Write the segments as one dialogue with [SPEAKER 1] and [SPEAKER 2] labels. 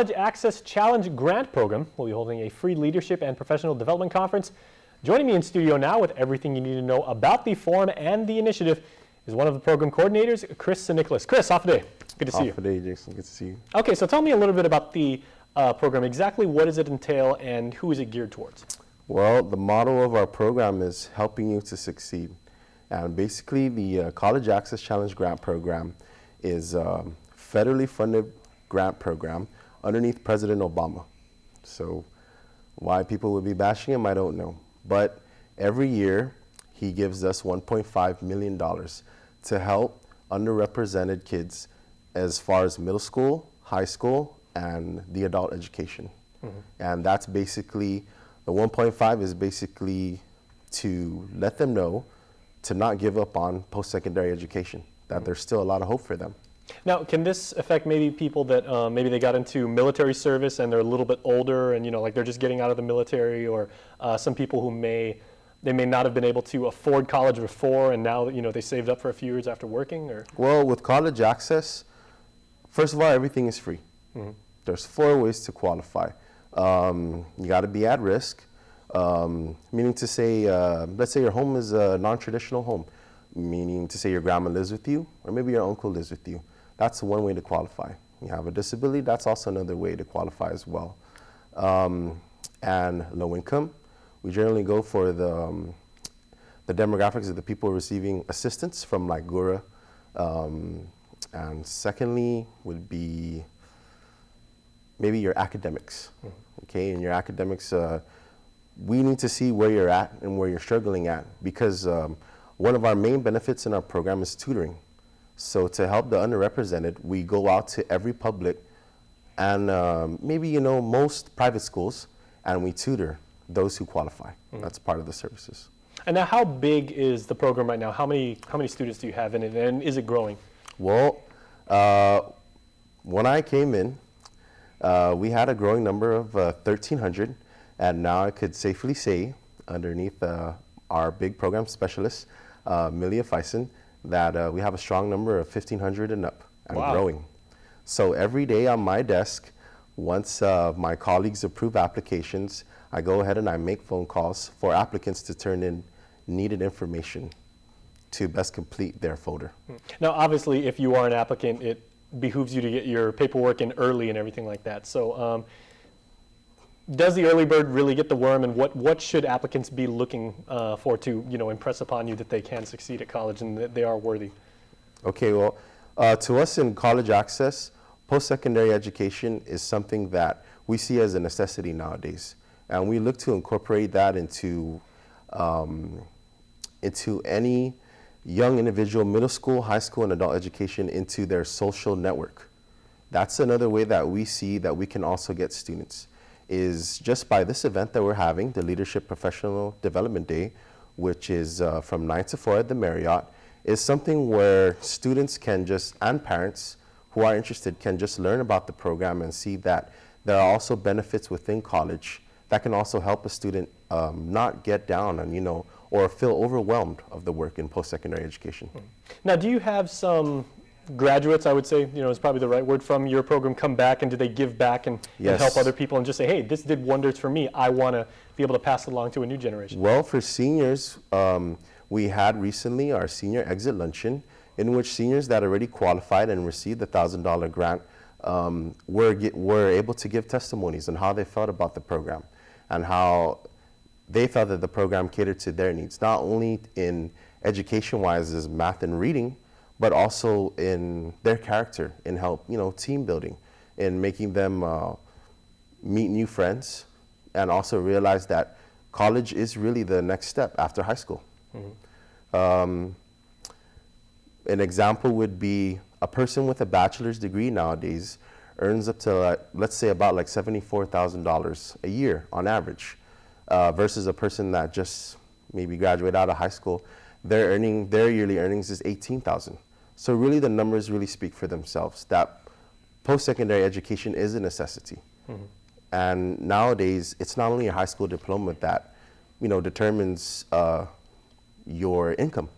[SPEAKER 1] College Access Challenge Grant Program will be holding a free leadership and professional development conference. Joining me in studio now with everything you need to know about the forum and the initiative is one of the program coordinators, Chris Nicholas. Chris, off day. Good to see you.
[SPEAKER 2] Off day, Jason. Good to see you.
[SPEAKER 1] Okay, so tell me a little bit about the program. Exactly what does it entail and who is it geared towards?
[SPEAKER 2] Well, the motto of our program is helping you to succeed. And basically, the College Access Challenge Grant Program is a federally funded grant program underneath President Obama. So why people would be bashing him, I don't know. But every year, he gives us $1.5 million to help underrepresented kids as far as middle school, high school, and the adult education. Mm-hmm. And that's basically, the 1.5 is basically to let them know to not give up on post-secondary education, that mm-hmm. there's still a lot of hope for them.
[SPEAKER 1] Now, can this affect maybe people that maybe they got into military service and they're a little bit older and, you know, like they're just getting out of the military, or some people who may not have been able to afford college before and now, you know, they saved up for a few years after working? Or?
[SPEAKER 2] Well, with college access, first of all, everything is free. Mm-hmm. There's 4 ways to qualify. You got to be at risk, meaning to say, let's say your home is a non-traditional home, meaning to say your grandma lives with you or maybe your uncle lives with you. That's one way to qualify. You have a disability, that's also another way to qualify as well. And low income, we generally go for the demographics of the people receiving assistance from like GURA. And secondly would be maybe your academics. Okay, in your academics, we need to see where you're at and where you're struggling at, because one of our main benefits in our program is tutoring. So to help the underrepresented, we go out to every public and maybe, you know, most private schools, and we tutor those who qualify. Mm-hmm. That's part of the services. And
[SPEAKER 1] now, how big is the program right now? How many students do you have in it, and is it growing?
[SPEAKER 2] Well, when I came in, we had a growing number of 1,300, and now I could safely say, underneath our big program specialist, Milia Feisen, that we have a strong number of 1,500 and up, and wow. growing. So every day on my desk, once my colleagues approve applications, I go ahead and I make phone calls for applicants to turn in needed information to best complete their folder.
[SPEAKER 1] Now, obviously, if you are an applicant, it behooves you to get your paperwork in early and everything like that. So does the early bird really get the worm, and what should applicants be looking for to, you know, impress upon you that they can succeed at college and that they are worthy?
[SPEAKER 2] Okay, well, to us in college access, post-secondary education is something that we see as a necessity nowadays. And we look to incorporate that into any young individual, middle school, high school, and adult education, into their social network. That's another way that we see that we can also get students, is just by this event that we're having, the Leadership Professional Development Day, which is from 9 to 4 at the Marriott, is something where students can just, and parents who are interested, can just learn about the program and see that there are also benefits within college that can also help a student not get down and, you know, or feel overwhelmed of the work in post-secondary education.
[SPEAKER 1] Now, do you have some graduates, I would say, you know, is probably the right word, from your program come back, and do they give back and,
[SPEAKER 2] yes.
[SPEAKER 1] and help other people and just say, hey, this did wonders for me, I want to be able to pass it along to a new generation?
[SPEAKER 2] Well, for seniors, we had recently our senior exit luncheon, in which seniors that already qualified and received the $1,000 grant were able to give testimonies on how they felt about the program and how they felt that the program catered to their needs, not only in education-wise as math and reading, but also in their character, in help, you know, team building, in making them meet new friends, and also realize that college is really the next step after high school. Mm-hmm. An example would be a person with a bachelor's degree nowadays earns up to, let's say, about like $74,000 a year on average, versus a person that just maybe graduated out of high school. Their yearly earnings is $18,000. So really the numbers really speak for themselves, that post-secondary education is a necessity. Mm-hmm. And nowadays, it's not only a high school diploma that, you know, determines your income.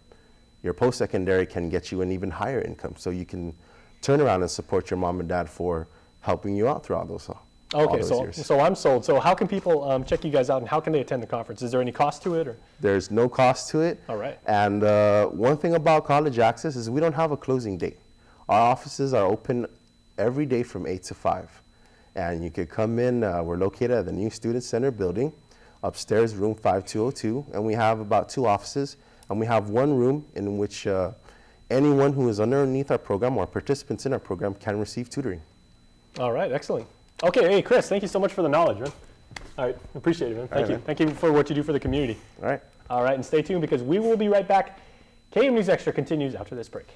[SPEAKER 2] Your post-secondary can get you an even higher income, so you can turn around and support your mom and dad for helping you out throughout those.
[SPEAKER 1] Okay,
[SPEAKER 2] all those years.
[SPEAKER 1] so I'm sold. So how can people check you guys out, and how can they attend the conference? Is there any cost to it, or?
[SPEAKER 2] There's no cost to it.
[SPEAKER 1] All right.
[SPEAKER 2] And one thing about College Access is we don't have a closing date. Our offices are open every day from 8 to 5. And you could come in. We're located at the new Student Center building, upstairs, room 5202. And we have about 2 offices. And we have one room in which anyone who is underneath our program or participants in our program can receive tutoring.
[SPEAKER 1] All right, excellent. Okay, hey, Chris, thank you so much for the knowledge, man. All right, appreciate it, man. Thank you.
[SPEAKER 2] man.
[SPEAKER 1] Thank you for what you do for the community.
[SPEAKER 2] All right.
[SPEAKER 1] All right, and stay tuned because we will be right back. KM News Extra continues after this break.